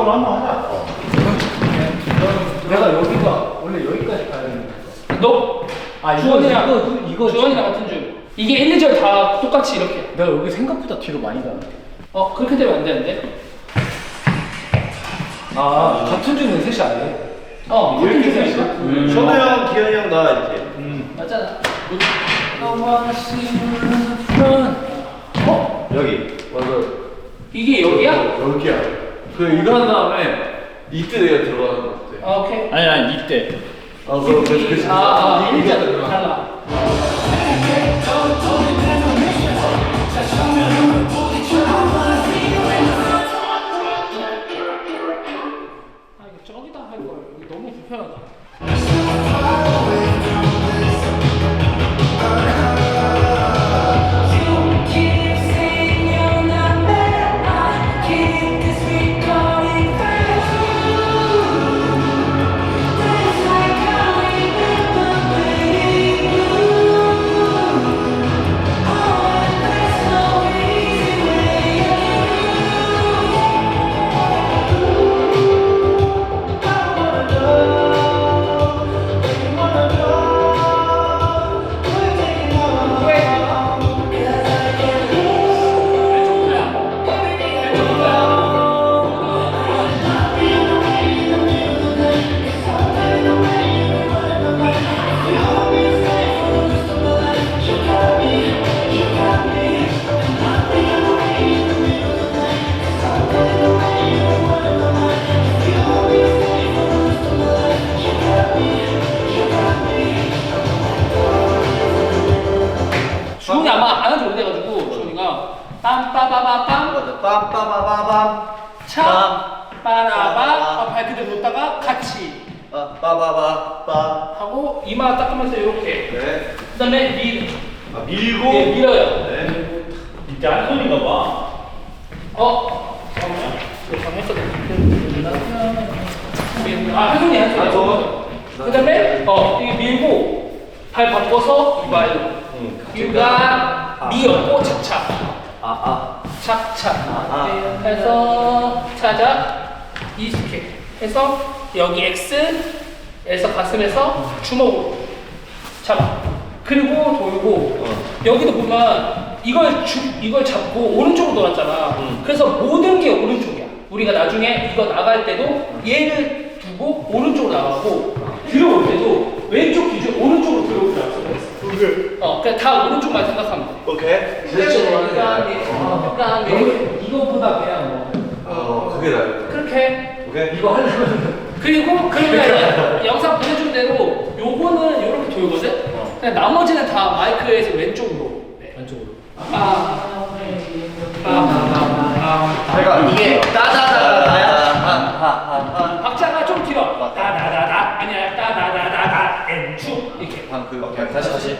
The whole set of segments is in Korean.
마지막으로 한번 하자. 내가 여기가 원래 여기까지 가야 되는 거야. 너 이거 주원이랑 같은 줄. 이게 1, 2절 다 똑같이 이렇게. 내가 여기 생각보다 뒤로 많이 가는데. 그렇게 되면 안 되는데. 같은 줄은 셋이 아니에요? 같은 이렇게 줄이야. 셋이. 현우 형, 기현이 형 다 이렇게. 맞잖아. I wanna see you in the front. 여기. 맞아. 이게 여기야? 여기야. 그 이거 한 다음에 이때 내가 들어가는 것 같아. 오케이. 아니 이때. 그래서 이 일자 들어가. 달라. 이거 저기다 할 걸. 여기 너무 불편하다. 주원이 아마 안 한 지 오래돼가지고 주원이가 빰빠바바빰 맞아. 빰빠바바밤. 차 빠라바 발 그대로 놓다가 같이 빠바바바. 하고 이마 닦으면서 이렇게 네. 그 다음에 밀 밀고. 예, 밀어요. 네. 이때 한 손인가 봐. 잠깐만요. 이거 방금 했거든. 한 손이 한 한 손. 손. 그 다음에 이게 밀고 발 바꿔서 이발로. 그러니까 미었고 착착. 착착. 해서 찾아 이렇게 해서 여기 X에서 가슴에서 주먹으로 잡아. 그리고 돌고 여기도 보면 이걸 잡고 오른쪽으로 돌았잖아. 그래서 모든 게 오른쪽이야. 우리가 나중에 이거 나갈 때도 얘를 두고 오른쪽으로 나가고 들어올 때도 왼쪽 기준 오른쪽으로 들어올 줄 알았어. 그냥 다 오른쪽만 생각하면 돼. 오케이. 그러니까 이거보다 그냥 그게 나요. 그렇게 오케이. 이거 하려면 그리고 그러면 영상 보내준 대로 요거는 이렇게 돌거든. 그냥 나머지는 다 마이크에서 왼쪽으로. 왼쪽으로. 제가 이게 따다다다야. 박자가 좀 길어. 따다다다 아니야 따다다다다 엔추 이렇게. 오케이. 다시.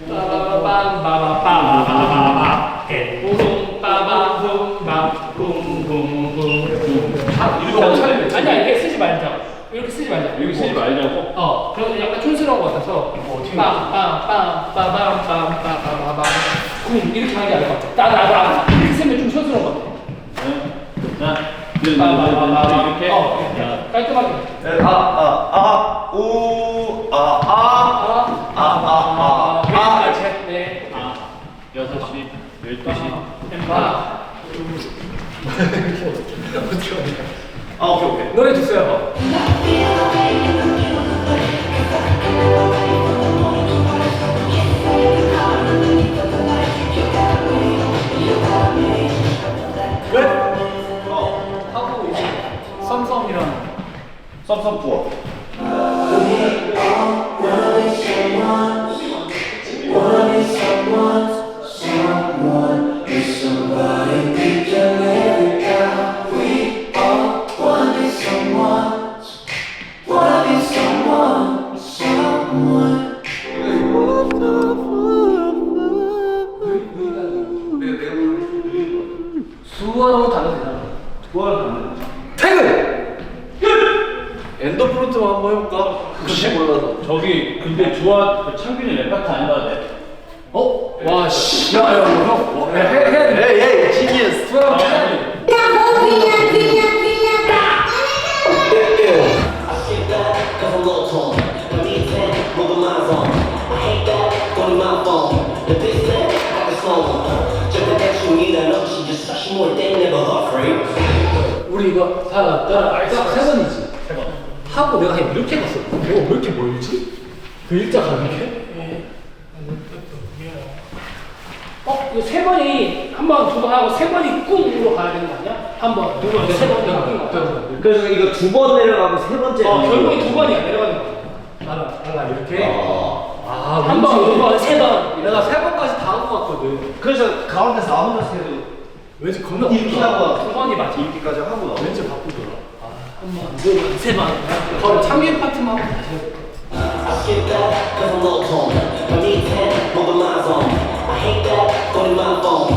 빠밤바바바바바바바 엔붕 빠밤붕밤 붕붕붕붕. 아니야 이게 쓰지 말자. 이렇게 쓰지 말자. 여기 쓰지 말자고. 그럼 약간 촌스러운 것 같아서 빰빰빰빰빰빰빰빰빰 이렇게 하는 게 아닐 것 같아. 따다다 이렇게 쓰면 좀 촌스러운 것 같아. 이렇게. 깔끔하게. 네. 6시, 12시. 오케이. 노래 주세요. 하고 이제 썸썸이랑 썸썸 부어. 수화로 다도 되잖아. 퇴근! 엔더 프론트만 한번 해볼까? 혹시 몰라서. 저기 근데 창균이 랩 파트 안 해봐도 돼? 와, 씨. 에이, 지니어스. 수화로 퇴근! Double P and P and P and 우리 이거 따라 세 번이지. 세 번. 하고 내가 그냥 이렇게 갔어. 왜 이렇게 멀지? 그 일자 가는 게? 이거 세 번이 한 번, 두 번 하고 세 번이 꿍으로 가야 되는 거 아니야? 한 번, 두 번, 세 번, 꿍. 그래서 이거 2번 내려가고 3번째. 결국에 두 번이야 내려가는 거. 나가 이렇게. 한 번, 두 번, 세 번. 내가 세 번까지 다 한 거 같거든. 그래서 가운데서 나 혼자서 해도 왠지 겁나 이렇게 하고 두 번이 맞지. 이렇게까지 하고 나와. 왠지 바꾸더라. 한 번, 두 번, 세 번. 바로 창빈 파트만 하고 다시 해볼까? I skip that, cause I'm low tone. I need 10, moving my zone. I hate that, going my phone.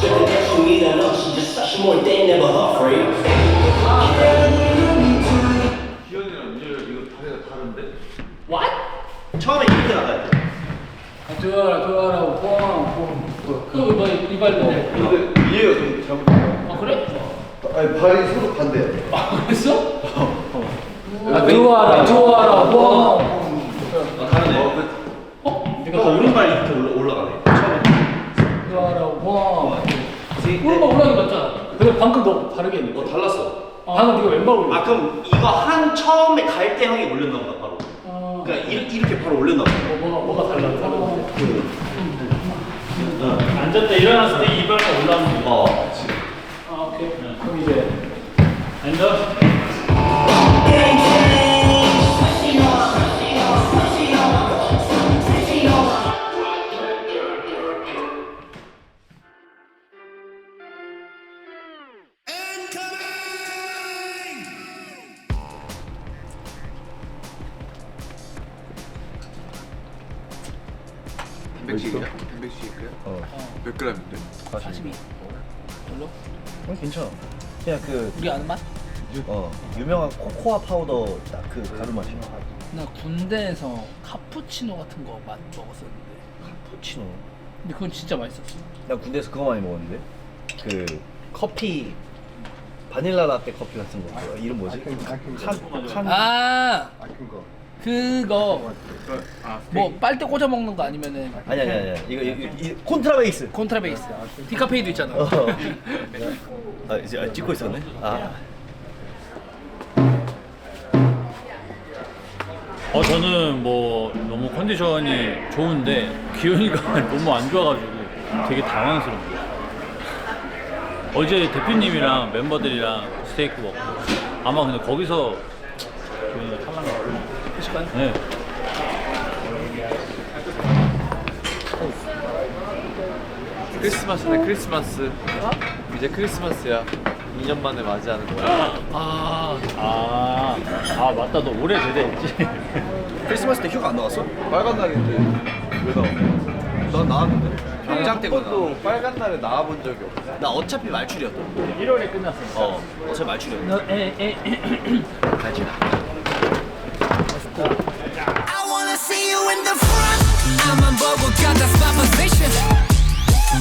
Just a girl from me that knows she more than never afraid. 기현이랑 민혁이 이거 다리가 다른데? What? 처음에 이렇게 나가야 돼. 좋아라, 뽕. 그거 이발로. 근데 이해가 좀 잘못된 그래? 아니 발이 서로 반대야. 그랬어? 좋아라, 뽕. 다르네. 그러니까 오른발 이렇게 올라가네. 좋아라, 뽕. 오른발 올라가는 거 맞잖아. 근데 방금 너 다르게 했는데. 달랐어. 방금 네가 왼발 올려. 아 그럼 이거 한 처음에 갈 때 형이 올렸나 보다 바로. 그러니까 이렇게 바로 올렸나 보다. 뭐가 달라? 앉았다 일어났을 때 이발가 올라오는 거. 그렇지. 오케이. 그럼 이제 앉아. 단백질이야? 단백질이야? 몇 g인데? 42. 별로? 괜찮아. 그냥 그 우리 아는 맛? 유명한 코코아 파우더 딱 그 가루 맛이야. 나 군대에서 카푸치노 같은 거 맛 먹었었는데. 카푸치노. 근데 그건 진짜 맛있었어. 나 군대에서 그거 많이 먹었는데. 그 커피 바닐라 라떼 커피 같은 거. 이름 뭐지? 칸. 아, 그거 뭐 빨대 꽂아 먹는 거 아니면은 아니야. 이거 콘트라베이스. 콘트라베이스. 디카페이도 있잖아. 아 이제 찍고 있었네. 저는 뭐 너무 컨디션이 좋은데 기현이가 너무 안 좋아가지고 되게 당황스러워요. 어제 대표님이랑 멤버들이랑 스테이크 먹고 아마 근데 거기서 기현이가 탈난 거 같아요. 시간? 네. 크리스마스네 크리스마스. 이제 크리스마스야. 2년 만에 맞이하는 거야. 아 맞다, 너 올해 제대했지. 크리스마스 때 휴가 안 나왔어? 빨간 날인데 왜 나와? 난 나왔는데. 병장 때거든. 또 빨간 날에 나와본 적이 없어. 나 어차피 말출이었던. 1월에 끝났어. 어차피 말출이었던. 너 갈지. I wanna see you in the front. I'm on board, got that's my position.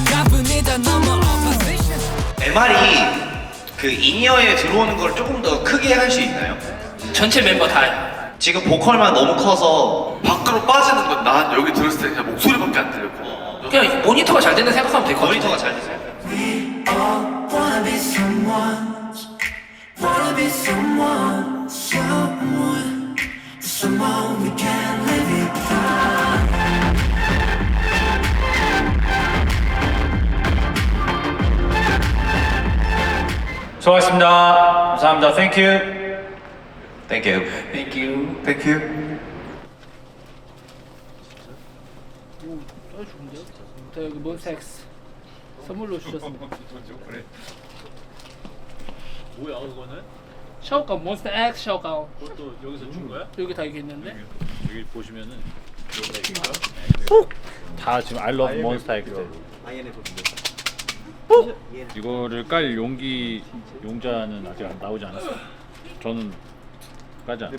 가뿐히다 넘어 opposition. MR이 그 인이어에 들어오는 걸 조금 더 크게 할 수 있나요? 전체 멤버 다야. 지금 보컬만 너무 커서 밖으로 빠지는 건 난 여기 들었을 때 그냥 목소리밖에 안 들렸고. 그냥 모니터가 잘 되는 생각하면 될 것 같아. 모니터가 잘 되세요. Wanna be someone. Wanna be someone. Someone. Someone we can live it down. 수고하셨습니다. 감사합니다. Thank you. Thank you. Thank you. 저 여기 몬스타엑스 선물로 주셨습니다. 뭐야 그거는? 샤워가운 몬스타엑스 샤워가운. 그것도 여기서 준 거야? 여기 다 이게 있는데. 여기 보시면은 다 지금 I love Monster X. 이거를 깔 용자는 아직 나오지 않았어요. 저는 까지 않아요.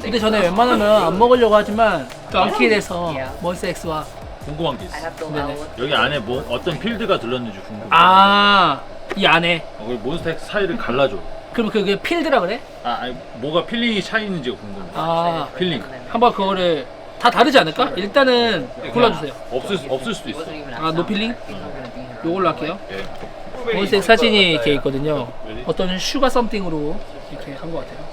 근데 전에 웬만하면 안 먹으려고 하지만 이렇게 돼서 몬스타엑스와 궁금한 게 있어. 여기 안에 뭐 어떤 필드가 들렀는지 궁금해. 이 안에 거기 몬스터 X 사이를 갈라줘. 그럼 그게 필드라 그래? 아니 뭐가 필링이 차 있는지가 궁금해. 아 필링. 한번 그거를 다 다르지 않을까? 일단은 골라주세요. 없을 수도 있어. 아 노필링? 요걸로 할게요. 원색 사진이 이렇게 있거든요. 어떤 슈가 썸띵으로 이렇게 한 것 같아요.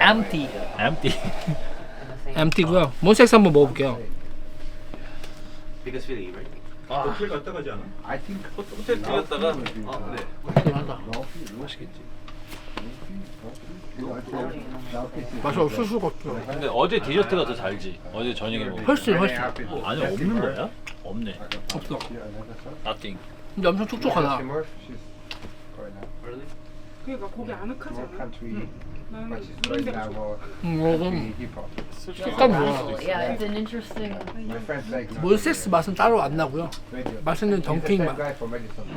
empty. empty. empty고요. 몬스엑스 한번 먹어볼게요. 호텔 갔다 가지 않아? 호텔 들렸다가 하다. 맛이 없을 수가 없죠. 근데 어제 디저트가 더 달지. 어제 저녁에 먹은. 훨씬. 아니 없는 거야? 없네. 없어. Nothing. 근데 엄청 촉촉하다. 그러니까 고기 아늑하지 않아? 나는 색감 좋아. Yeah, it's an interesting. 몬스엑스 맛은 따로 안 나고요. 맛있는 덩킹 맛.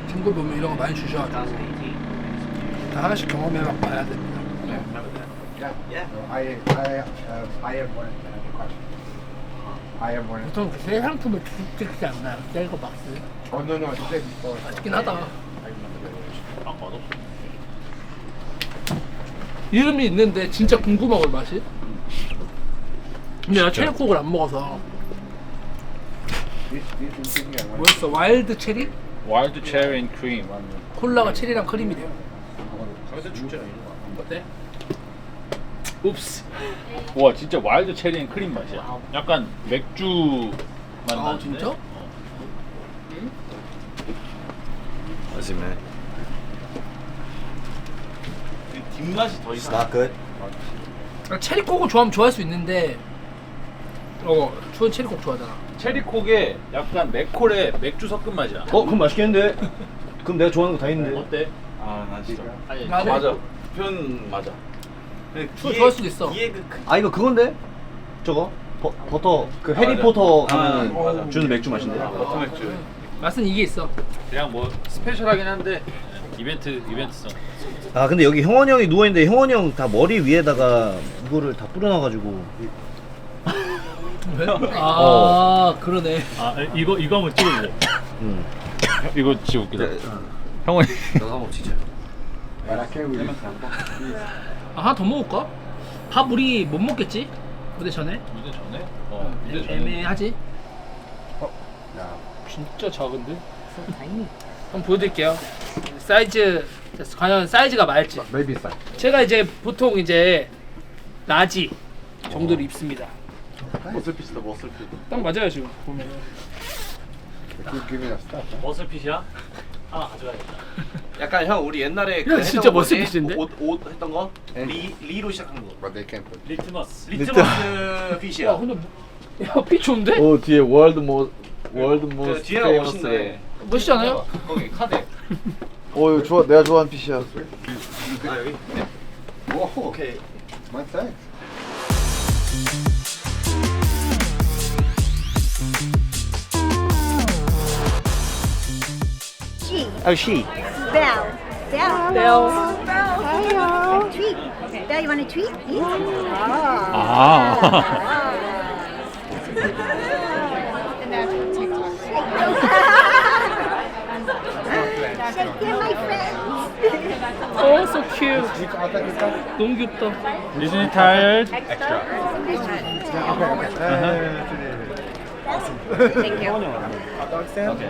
중국 보면 이런 거 많이 주셔가지고 다 하나씩 경험해봐 봐야 됩니다. 보통 새 상품을 찍지 않나요? 셀거 박스. 맛있긴 하다. 이름이 있는데 진짜 궁금하고 맛이. 근데 나 체리콕을 안 먹어서. 뭐였어? 와일드 체리? 와일드 체리 앤 크림. 콜라가 체리랑 크림이래요. 어때? 읍스. 와 진짜 와일드 체리 앤 크림 맛이야. 약간 맥주 맛 아 나는데. 진짜? 맛있네. 뒷맛이 더 이상. Not good. 체리콕을 좋아하면 좋아할 수 있는데 추운 체리콕 좋아하잖아. 체리콕에 약간 맥콜에 맥주 섞은 맛이야. 그럼 맛있겠는데? 그럼 내가 좋아하는 거 다 있는데? 어때? 아나 진짜 아니, 맞아. 맞아. 표현 맞아. 추워 좋아할 수도 있어. 아 이거 그건데? 저거? 버터 그 해리포터 가면 주는 맥주 맛인데? 버터 맥주. 맛은 이게 있어. 그냥 뭐 스페셜하긴 한데 이벤트성. 아 근데 여기 형원이 형이 누워있는데 형원이 형 다 머리 위에다가 이거를 다 뿌려놔가지고 아 그러네. 아 이거 한번 찍어줘. 이거 진짜 웃기다. 형은 너가 한번 치자. 아, 하나 더 먹을까? 밥 우리 못 먹겠지? 무대 전에? 무대 전에? 무대 전에. 애매하지? 진짜 작은데? 한번 보여드릴게요. 사이즈 과연 사이즈가 맞을지. 제가 이제 보통 이제 라지 정도를 입습니다. 머슬핏이다 머슬핏. 딱 맞아요 지금 보면. 머슬핏이야? 하나 가져가야겠다. 약간 형 우리 옛날에 야, 진짜 머슬핏인데? 옷 했던 거? 리로 시작한 거. 리트머스. 리트머스 핏이야. 야 근데 야피 좋은데? 오 뒤에 월드 모스트 그 뒤에가 멋있네. 멋있잖아요? 거기 카드. 오 이거 좋아 내가 좋아하는 핏이야. 아 여기? 네. 오케이. Oh she. Bell. Bell. Bell. Hello. Treat. Bell, you want a treat? Shake here, my friends. Oh so cute. 너무 귀엽다. Isn't it tired? Thank you.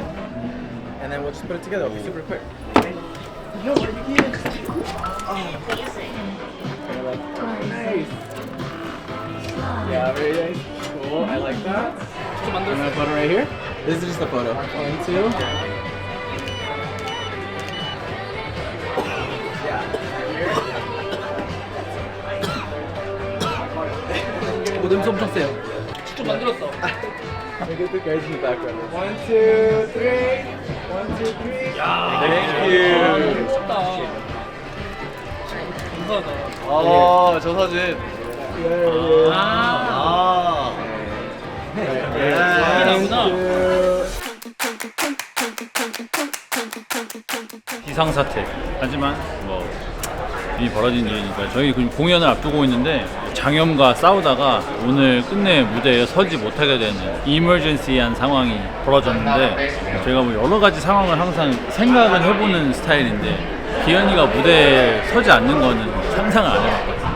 And then we'll just put it together. Okay, super quick. Yeah, very nice. Cool. I like that. 좀 만들었어. My photo right here. This is just the photo. 1, 2. 오 냄새 엄청 세요. 직접 만들었어. Look at the guys in the background. 1, 2, 3. 1, 2, 3. Thank you. 멋있다. 감사하다. 아저 사진. 아. 나구나. 비상사태. 하지만 뭐 일이 벌어진 일이니까 저희 공연을 앞두고 있는데 장염과 싸우다가 오늘 끝내 무대에 서지 못하게 되는 이머전시한 상황이 벌어졌는데 제가 뭐 여러 가지 상황을 항상 생각은 해보는 스타일인데 기현이가 무대에 서지 않는 거는 상상을 안 해봤거든요.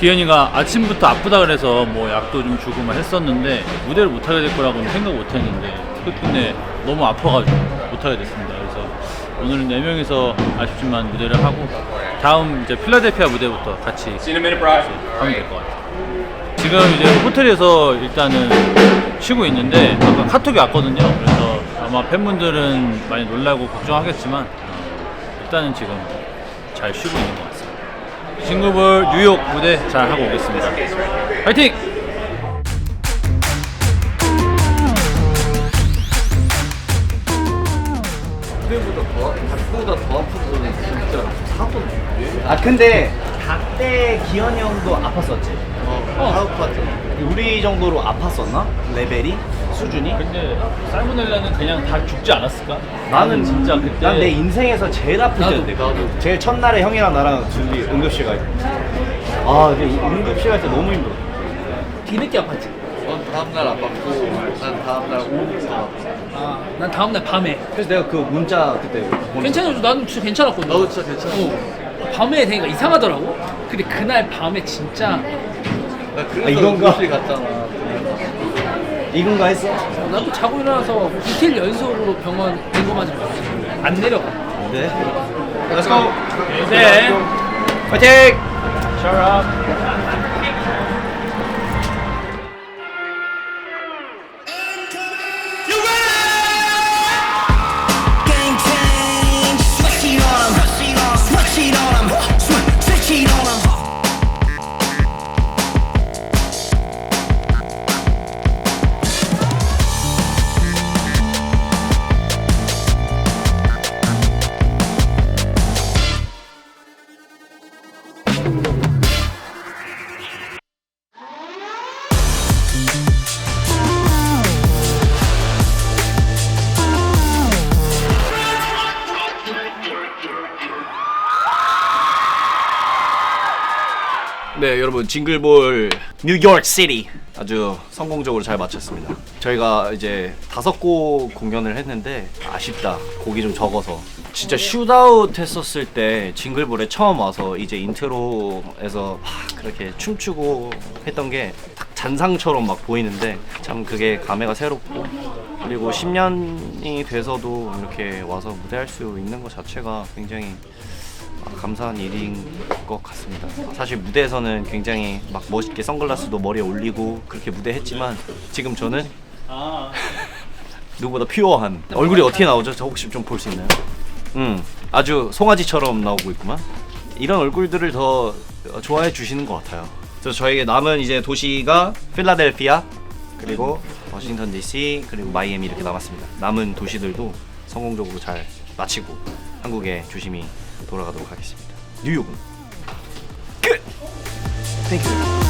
기현이가 아침부터 아프다 그래서 뭐 약도 좀 주고 막 했었는데 무대를 못하게 될 거라고는 생각 못했는데 끝내 너무 아파가지고 못하게 됐습니다. 그래서 오늘은 4명이서 아쉽지만 무대를 하고 다음 이제 필라델피아 무대부터 같이 하면 될 것 같아요. 지금 이제 호텔에서 일단은 쉬고 있는데 아까 카톡이 왔거든요. 그래서 아마 팬분들은 많이 놀라고 걱정하겠지만 일단은 지금 잘 쉬고 있는 것 같습니다. 싱글볼 뉴욕 무대 잘 하고 오겠습니다. 파이팅! 닭보다 더 아픈 거는 진짜 사고인데. 아 근데 닭때 기현이 형도 아팠었지. 우리 정도로 아팠었나? 레벨이? 수준이? 근데 살모넬라는 그냥 다 죽지 않았을까? 나는 진짜 그때 난 내 인생에서 제일 아플 때였는데. 제일 첫날에 형이랑 나랑 둘이 응급실 가 있어. 아 근데 응급실 갈 때 너무 힘들어. 뒤늦게 아팠지. 넌 다음날 아팠고 난 다음날 오후부터 아팠어. 아, 난 다음날 밤에. 그래서 내가 그 문자 그때 괜찮아서 난 진짜 괜찮았거든. 나도 진짜 괜찮아. 밤에 되니까 이상하더라고. 근데 그날 밤에 진짜 나 그래서 이건가? 응급실 갔잖아. 이건가 했어? 나도 자고 일어나서 이틀 연속으로 병원 뱅거 맞으러 갔어. 안 내려가. 네. Let's go. 네. 파이팅! Shut up. Gang change, switch it on 'em, switch it on 'em, switch it on 'em. 네 여러분 징글볼 뉴욕 시티 아주 성공적으로 잘 마쳤습니다. 저희가 이제 5곡 공연을 했는데 아쉽다 곡이 좀 적어서. 진짜 슛아웃 했었을 때 징글볼에 처음 와서 이제 인트로에서 막 그렇게 춤추고 했던 게 딱 잔상처럼 막 보이는데 참 그게 감회가 새롭고, 그리고 10년이 돼서도 이렇게 와서 무대할 수 있는 것 자체가 굉장히 감사한 일인 것 같습니다. 사실 무대에서는 굉장히 막 멋있게 선글라스도 머리에 올리고 그렇게 무대했지만 지금 저는 누구보다 퓨어한 얼굴이 어떻게 나오죠? 저 혹시 좀 볼 수 있나요? 아주 송아지처럼 나오고 있구만. 이런 얼굴들을 더 좋아해 주시는 것 같아요. 그래서 저에게 남은 이제 도시가 필라델피아, 그리고 워싱턴 DC, 그리고 마이애미 이렇게 남았습니다. 남은 도시들도 성공적으로 잘 마치고 한국에 조심히 돌아가도록 하겠습니다. 뉴욕은 끝! 땡큐.